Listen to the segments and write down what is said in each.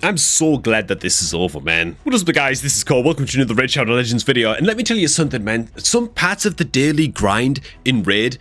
I'm so glad that this is over, man. What is up, guys? This is Cole. Welcome to another Raid Shadow Legends video. And let me tell you something, man. Some parts of the daily grind in Raid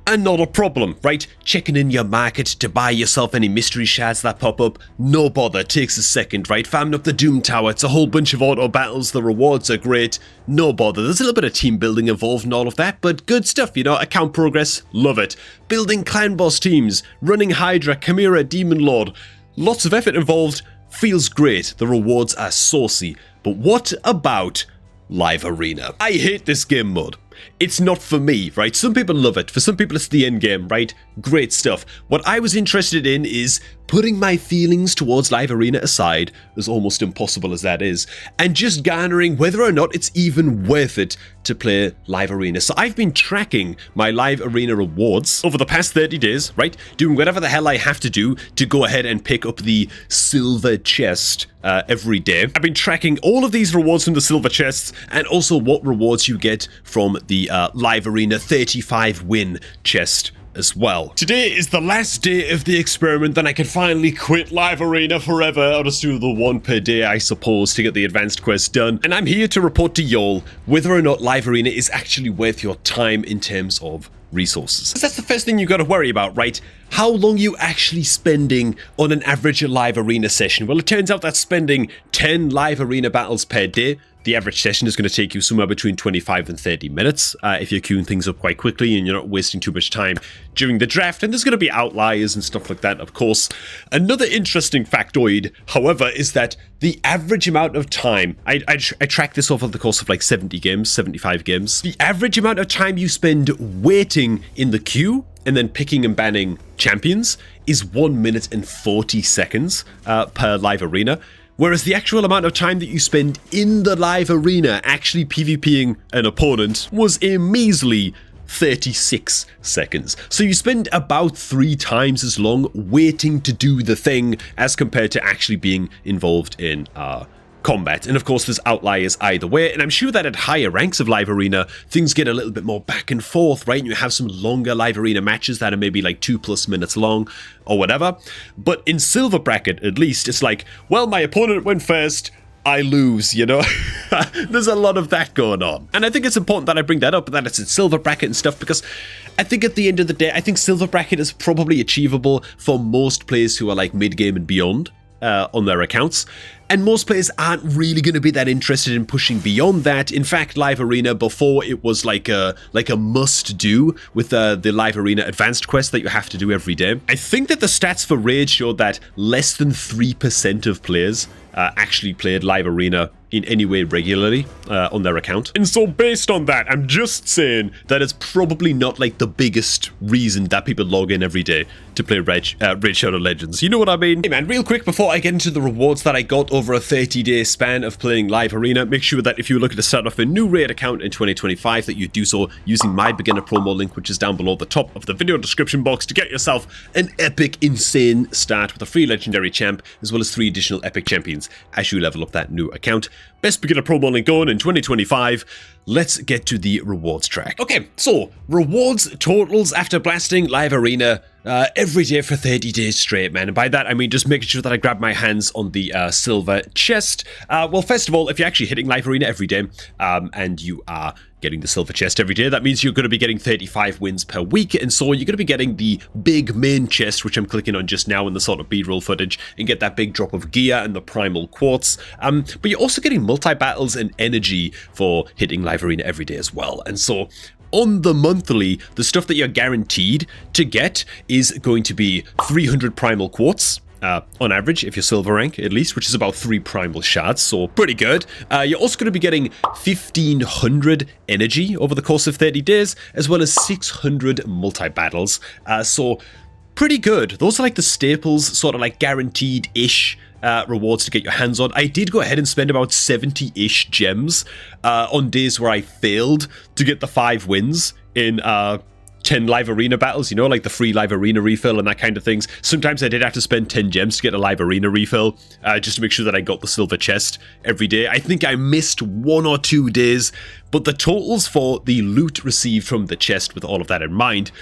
are not a problem, right? Checking in your market to buy yourself any mystery shards that pop up, no bother, takes a second, right? Farming up the Doom Tower, it's a whole bunch of auto battles, the rewards are great, no bother. There's a little bit of team building involved and all of that, but good stuff, you know, account progress, love it. Building clan boss teams, running Hydra, Chimera, Demon Lord, lots of effort involved, feels great, the rewards are saucy. But what about Live Arena? I hate this game mode. It's not for me, right? Some people love it. For some people, it's the end game, right? Great stuff. What I was interested in is putting my feelings towards Live Arena aside, as almost impossible as that is, and just garnering whether or not it's even worth it to play Live Arena. So I've been tracking my Live Arena rewards over the past 30 days, right? Doing whatever the hell I have to do to go ahead and pick up the silver chest every day. I've been tracking all of these rewards from the silver chests and also what rewards you get from the Live Arena 35 win chest as well. Today is the last day of the experiment, then I can finally quit Live Arena forever. I'll just do the one per day, I suppose, to get the advanced quest done. And I'm here to report to y'all whether or not Live Arena is actually worth your time in terms of resources. That's the first thing you got to worry about, right? How long you actually spending on an average Live Arena session? Well, it turns out that spending 10 Live Arena battles per day, the average session is going to take you somewhere between 25 and 30 minutes if you're queuing things up quite quickly and you're not wasting too much time during the draft. And there's going to be outliers and stuff like that, of course. Another interesting factoid, however, is that the average amount of time, I track this over the course of like 70 games, 75 games. The average amount of time you spend waiting in the queue and then picking and banning champions is 1 minute and 40 seconds per Live Arena. Whereas the actual amount of time that you spend in the Live Arena actually PvPing an opponent was a measly 36 seconds. So you spend about 3 times as long waiting to do the thing as compared to actually being involved in combat. And of course there's outliers either way, and I'm sure that at higher ranks of Live Arena things get a little bit more back and forth, right? And you have some longer Live Arena matches that are maybe like 2+ minutes long or whatever. But in Silver Bracket at least, it's like, well, my opponent went first, I lose, you know? There's a lot of that going on. And I think it's important that I bring that up, that it's in Silver Bracket and stuff, because I think at the end of the day, I think Silver Bracket is probably achievable for most players who are like mid-game and beyond on their accounts. And most players aren't really going to be that interested in pushing beyond that. In fact, Live Arena, before it was like a must-do with the Live Arena advanced quest that you have to do every day. I think that the stats for Raid showed that less than 3% of players actually played Live Arena in any way regularly on their account. And so based on that, I'm just saying that it's probably not like the biggest reason that people log in every day to play Raid Shadow Legends. You know what I mean? Hey man, real quick before I get into the rewards that I got over a 30-day span of playing Live Arena, make sure that if you're looking to start off a new Raid account in 2025 that you do so using my beginner promo link, which is down below the top of the video description box, to get yourself an epic, insane start with a free legendary champ, as well as 3 additional epic champions as you level up that new account. Best beginner promo link going in 2025. Let's get to the rewards track. Okay, so rewards totals after blasting Live Arena every day for 30 days straight, man. And by that, I mean just making sure that I grab my hands on the silver chest. Well, first of all, if you're actually hitting Live Arena every day and you are getting the silver chest every day, that means you're going to be getting 35 wins per week, and so you're going to be getting the big main chest, which I'm clicking on just now in the sort of B-roll footage, and get that big drop of gear and the primal quartz. But you're also getting multi-battles and energy for hitting Live Arena every day as well. And so on the monthly, the stuff that you're guaranteed to get is going to be 300 primal quartz, on average, if you're silver rank at least, which is about 3 primal shards, so pretty good. You're also going to be getting 1500 energy over the course of 30 days, as well as 600 multi-battles, so pretty good. Those are like the staples, sort of like guaranteed-ish rewards to get your hands on. I did go ahead and spend about 70-ish gems on days where I failed to get the 5 wins in 10 Live Arena battles, you know, like the free Live Arena refill and that kind of things. Sometimes I did have to spend 10 gems to get a Live Arena refill, just to make sure that I got the silver chest every day. I think I missed 1 or 2 days, but the totals for the loot received from the chest, with all of that in mind,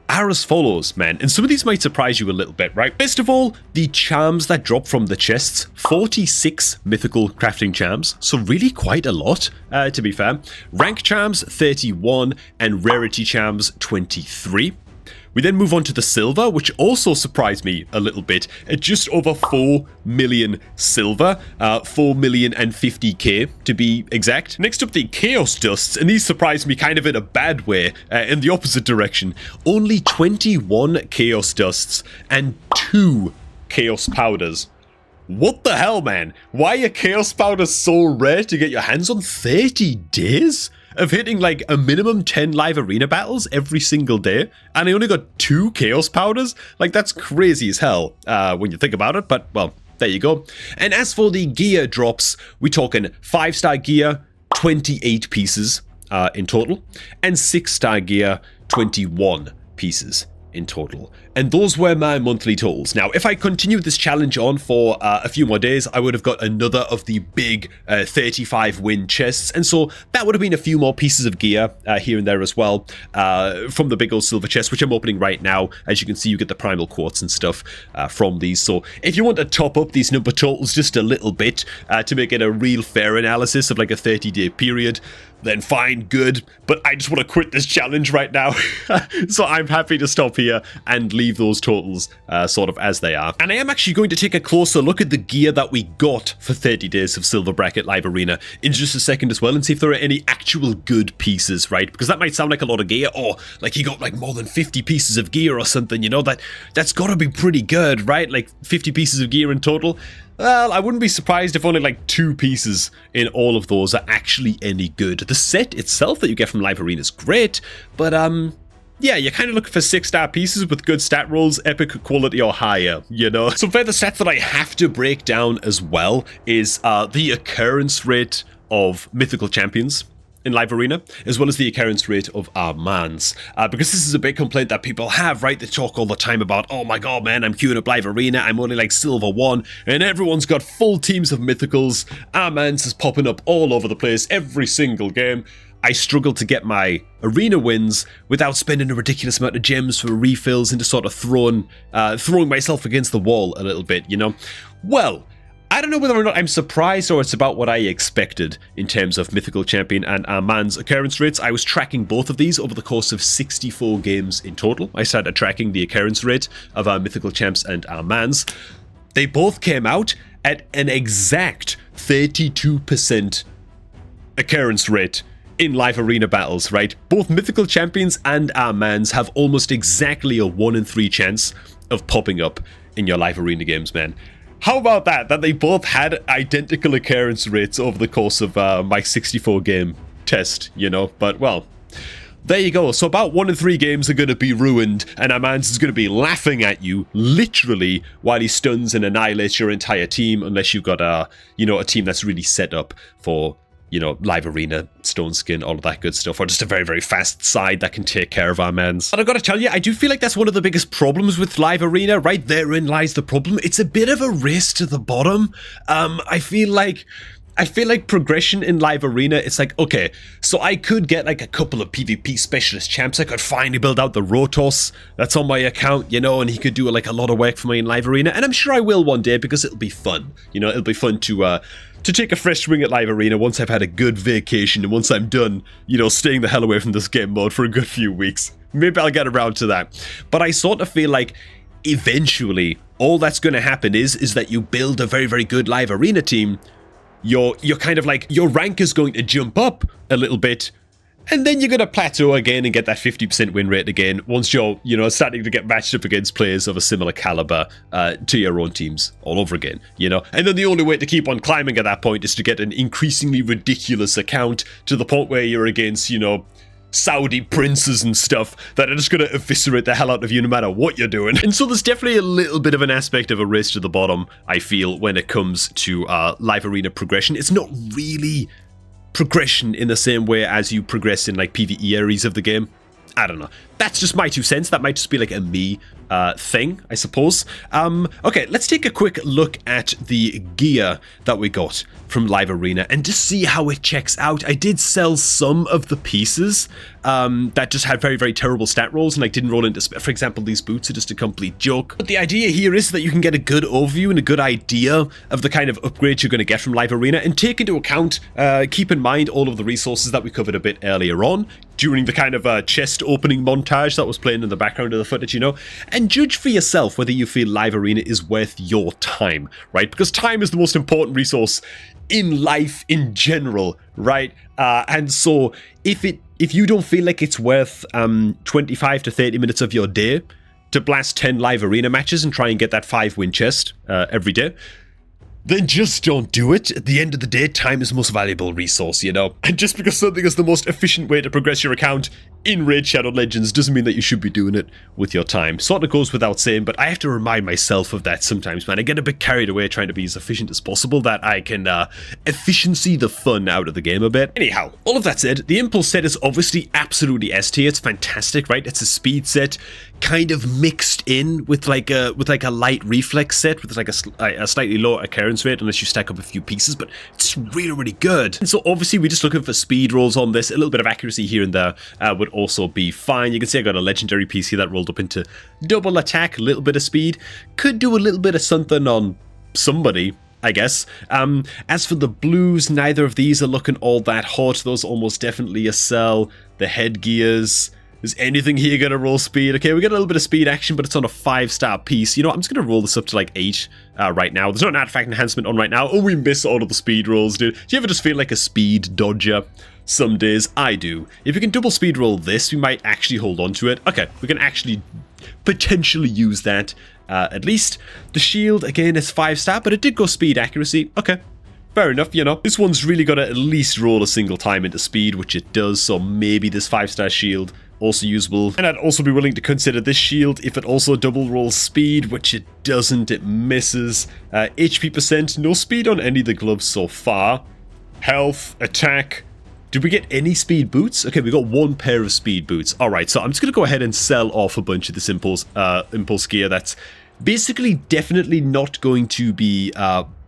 are as follows, man, and some of these might surprise you a little bit, right? First of all, the charms that drop from the chests, 46 mythical crafting charms, so really quite a lot, to be fair. Rank charms, 31, and rarity charms, 23. We then move on to the silver, which also surprised me a little bit, at just over 4 million silver, 4,050,000 to be exact. Next up, the chaos dusts, and these surprised me kind of in a bad way, in the opposite direction. Only 21 chaos dusts and 2 chaos powders. What the hell, man? Why are chaos powders so rare to get your hands on? 30 days? Of hitting like a minimum 10 live arena battles every single day, and I only got 2 chaos powders? Like, that's crazy as hell when you think about it, but well, there you go. And as for the gear drops, we're talking 5-star gear, 28 pieces in total, and 6-star gear, 21 pieces in total. And those were my monthly totals. Now, if I continued this challenge on for a few more days, I would have got another of the big 35 win chests, and so that would have been a few more pieces of gear here and there as well from the big old silver chest, which I'm opening right now. As you can see, you get the primal quartz and stuff from these. So if you want to top up these number totals just a little bit to make it a real fair analysis of like a 30-day period, then fine, good, but I just want to quit this challenge right now. So I'm happy to stop here and leave those totals sort of as they are. And I am actually going to take a closer look at the gear that we got for 30 days of Silver Bracket Live Arena in just a second as well, and see if there are any actual good pieces, right? Because that might sound like a lot of gear, or like he got like more than 50 pieces of gear or something, you know, that's got to be pretty good, right? Like 50 pieces of gear in total. Well, I wouldn't be surprised if only like 2 pieces in all of those are actually any good. The set itself that you get from Live Arena is great, but yeah, you're kind of looking for 6-star pieces with good stat rolls, epic quality or higher, you know? Some further stats that I have to break down as well is the occurrence rate of mythical champions in Live Arena, as well as the occurrence rate of Armands. Because this is a big complaint that people have, right? They talk all the time about, oh my god, man, I'm queuing up Live Arena, I'm only like Silver 1, and everyone's got full teams of mythicals. Armands is popping up all over the place every single game. I struggle to get my arena wins without spending a ridiculous amount of gems for refills and just sort of throwing myself against the wall a little bit, you know? Well, I don't know whether or not I'm surprised or it's about what I expected in terms of Mythical Champion and Armand's occurrence rates. I was tracking both of these over the course of 64 games in total. I started tracking the occurrence rate of our Mythical Champs and Armand's. They both came out at an exact 32% occurrence rate in Live Arena battles, right? Both Mythical Champions and Armand's have almost exactly a 1 in 3 chance of popping up in your Live Arena games, man. How about that? That they both had identical occurrence rates over the course of my 64 game test, you know? But, well, there you go. So about 1 in 3 games are going to be ruined, and Armand's is going to be laughing at you, literally, while he stuns and annihilates your entire team, unless you've got a team that's really set up for, you know, Live Arena, Stone Skin, all of that good stuff, or just a very, very fast side that can take care of Armand's. And I've got to tell you, I do feel like that's one of the biggest problems with Live Arena, right? Therein lies the problem. It's a bit of a race to the bottom. I feel like progression in Live Arena, it's like, okay, so I could get like a couple of PvP specialist champs. I could finally build out the Rotos that's on my account, you know, and he could do like a lot of work for me in Live Arena, and I'm sure I will one day because it'll be fun. You know, it'll be fun to take a fresh swing at Live Arena once I've had a good vacation and once I'm done, you know, staying the hell away from this game mode for a good few weeks. Maybe I'll get around to that. But I sort of feel like eventually all that's going to happen is that you build a very, very good Live Arena team. You're kind of like, your rank is going to jump up a little bit, and then you're going to plateau again and get that 50% win rate again once you're, you know, starting to get matched up against players of a similar caliber to your own teams all over again, you know? And then the only way to keep on climbing at that point is to get an increasingly ridiculous account to the point where you're against, you know, Saudi princes and stuff that are just going to eviscerate the hell out of you no matter what you're doing. And so there's definitely a little bit of an aspect of a race to the bottom, I feel, when it comes to Live Arena progression. It's not really progression in the same way as you progress in like PvE areas of the game. I don't know. That's just my 2 cents. That might just be like a me thing, I suppose. Okay, let's take a quick look at the gear that we got from Live Arena and just see how it checks out. I did sell some of the pieces that just had very, very terrible stat rolls and like didn't roll into, for example, these boots are just a complete joke. But the idea here is that you can get a good overview and a good idea of the kind of upgrades you're going to get from Live Arena, and take into account, keep in mind all of the resources that we covered a bit earlier on during the kind of chest opening montage that was playing in the background of the footage, you know, and judge for yourself whether you feel Live Arena is worth your time, right? Because time is the most important resource in life in general, right? And so if you don't feel like it's worth 25 to 30 minutes of your day to blast 10 Live Arena matches and try and get that 5-win chest every day, then just don't do it. At the end of the day, time is the most valuable resource, you know? And just because something is the most efficient way to progress your account in Raid Shadow Legends doesn't mean that you should be doing it with your time. Sort of goes without saying, but I have to remind myself of that sometimes, man. I get a bit carried away trying to be as efficient as possible that I can efficiency the fun out of the game a bit. Anyhow, all of that said, the Impulse set is obviously absolutely S tier. It's fantastic, right? It's a speed set, kind of mixed in with like a light reflex set with like a slightly lower occurrence rate unless you stack up a few pieces, but it's really, really good. And so obviously we're just looking for speed rolls on this. A little bit of accuracy here and there would also be fine. You can see I got a legendary piece here that rolled up into double attack, a little bit of speed. Could do a little bit of something on somebody, I guess. As for the blues, neither of these are looking all that hot. Those almost definitely a sell. The headgears. Is anything here going to roll speed? Okay, we got a little bit of speed action, but it's on a 5-star piece. You know, I'm just going to roll this up to like 8 right now. There's not an artifact enhancement on right now. Oh, we miss all of the speed rolls, dude. Do you ever just feel like a speed dodger? Some days I do. If we can double speed roll this, we might actually hold on to it. Okay, we can actually potentially use that at least. The shield, again, is 5-star, but it did go speed accuracy. Okay. Fair enough, you know. This one's really got to at least roll a single time into speed, which it does, so maybe this 5-star shield also usable. And I'd also be willing to consider this shield if it also double rolls speed, which it doesn't, it misses. HP percent, no speed on any of the gloves so far. Health, attack. Did we get any speed boots? Okay, we got 1 pair of speed boots. Alright, so I'm just going to go ahead and sell off a bunch of this Impulse gear that's basically definitely not going to be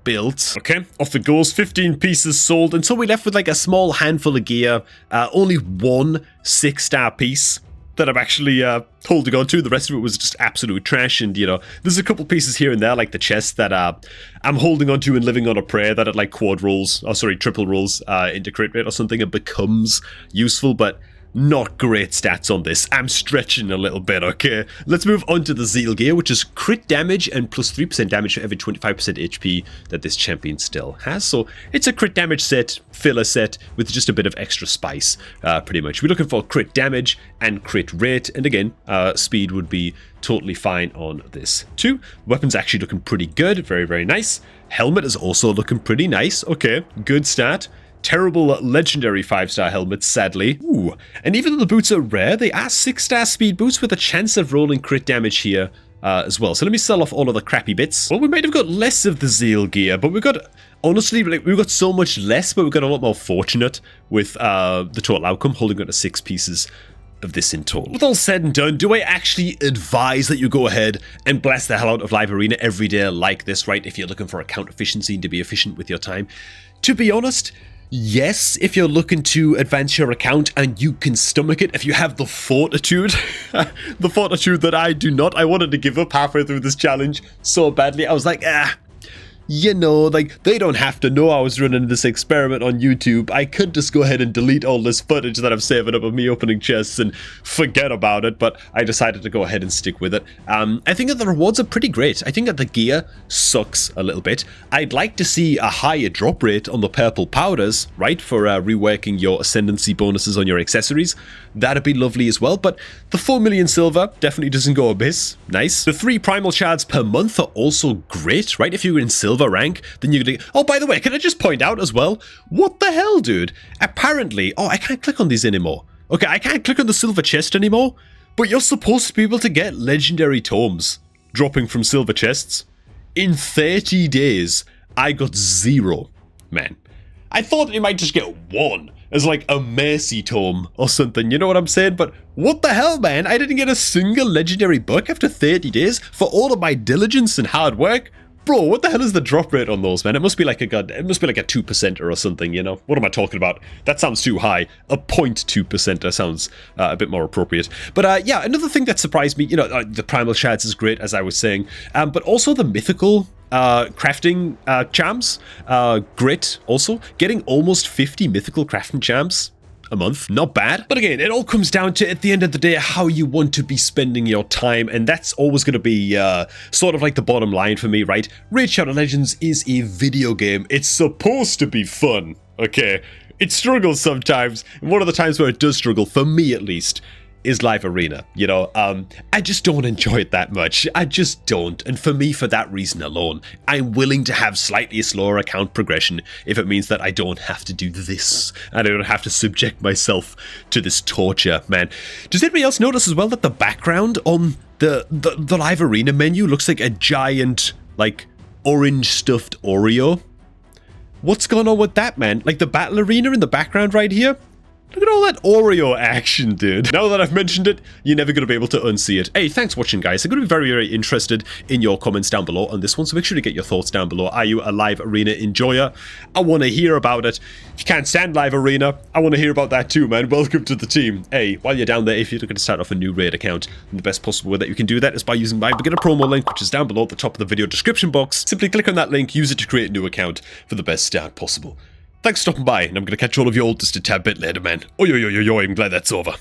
built. Okay, off it goes. 15 pieces sold, and so we're left with like a small handful of gear. Only 1 6-star piece that I'm actually holding on to. The rest of it was just absolute trash, and you know, there's a couple pieces here and there, like the chest that I'm holding on to and living on a prayer that at like triple rolls into crit rate or something, it becomes useful, but not great stats on this. I'm stretching a little bit, okay? Let's move on to the Zeal gear, which is crit damage and plus 3% damage for every 25% HP that this champion still has. So it's a crit damage set, filler set, with just a bit of extra spice, pretty much. We're looking for crit damage and crit rate, and again, speed would be totally fine on this too. Weapon's actually looking pretty good, very, very nice. Helmet is also looking pretty nice, okay, good stat. Terrible legendary 5-star helmets, sadly. Ooh, and even though the boots are rare, they are 6-star speed boots with a chance of rolling crit damage here as well. So let me sell off all of the crappy bits. Well, we might have got less of the Zeal gear, but we've got, honestly, we've got so much less, but we've got a lot more fortunate with the total outcome, holding on to 6 pieces of this in total. With all said and done, do I actually advise that you go ahead and blast the hell out of Live Arena every day like this, right? If you're looking for account efficiency and to be efficient with your time. To be honest, yes, if you're looking to advance your account and you can stomach it, if you have the fortitude, the fortitude that I do not. I wanted to give up halfway through this challenge so badly. I was like, you know, like, they don't have to know I was running this experiment on YouTube. I could just go ahead and delete all this footage that I'm saving up of me opening chests and forget about it, but I decided to go ahead and stick with it. I think that the rewards are pretty great. I think that the gear sucks a little bit. I'd like to see a higher drop rate on the purple powders, right, for reworking your ascendancy bonuses on your accessories. That'd be lovely as well, but the 4 million silver definitely doesn't go amiss. Nice. The 3 primal shards per month are also great, right? If you're in silver rank, then you're gonna... Oh, by the way, can I just point out as well? What the hell, dude? Apparently... Oh, I can't click on these anymore. Okay, I can't click on the silver chest anymore, but you're supposed to be able to get legendary tomes dropping from silver chests. In 30 days, I got 0, man. I thought you might just get 1. as like a mercy tome or something, you know what I'm saying? But what the hell, man? I didn't get a single legendary book after 30 days for all of my diligence and hard work. Bro, what the hell is the drop rate on those, man? It must be like a 2% or something, you know? What am I talking about? That sounds too high. A 0.2% sounds a bit more appropriate. But yeah, another thing that surprised me, you know, the Primal Shards is great, as I was saying, but also the mythical crafting charms, grit also. Getting almost 50 mythical crafting charms a month, not bad. But again, it all comes down to, at the end of the day, how you want to be spending your time, and that's always going to be sort of like the bottom line for me, right? Raid Shadow Legends is a video game. It's supposed to be fun, okay? It struggles sometimes, and one of the times where it does struggle, for me at least, is Live Arena, you know? I just don't enjoy it that much. I just don't. And for me, for that reason alone, I'm willing to have slightly slower account progression if it means that I don't have to do this and I don't have to subject myself to this torture, man. Does anybody else notice as well that the background on the Live Arena menu looks like a giant, like, orange stuffed Oreo? What's going on with that, man? Like the battle arena in the background right here? Look at all that Oreo action, dude. Now that I've mentioned it, you're never going to be able to unsee it. Hey, thanks for watching, guys. I'm going to be very, very interested in your comments down below on this one, so make sure to get your thoughts down below. Are you a Live Arena enjoyer? I want to hear about it. If you can't stand Live Arena, I want to hear about that too, man. Welcome to the team. Hey, while you're down there, if you're looking to start off a new raid account, the best possible way that you can do that is by using my beginner promo link, which is down below at the top of the video description box. Simply click on that link, use it to create a new account for the best start possible. Thanks for stopping by, and I'm going to catch all of you all just a tad bit later, man. Oi, oi, oi, oi, I'm glad that's over.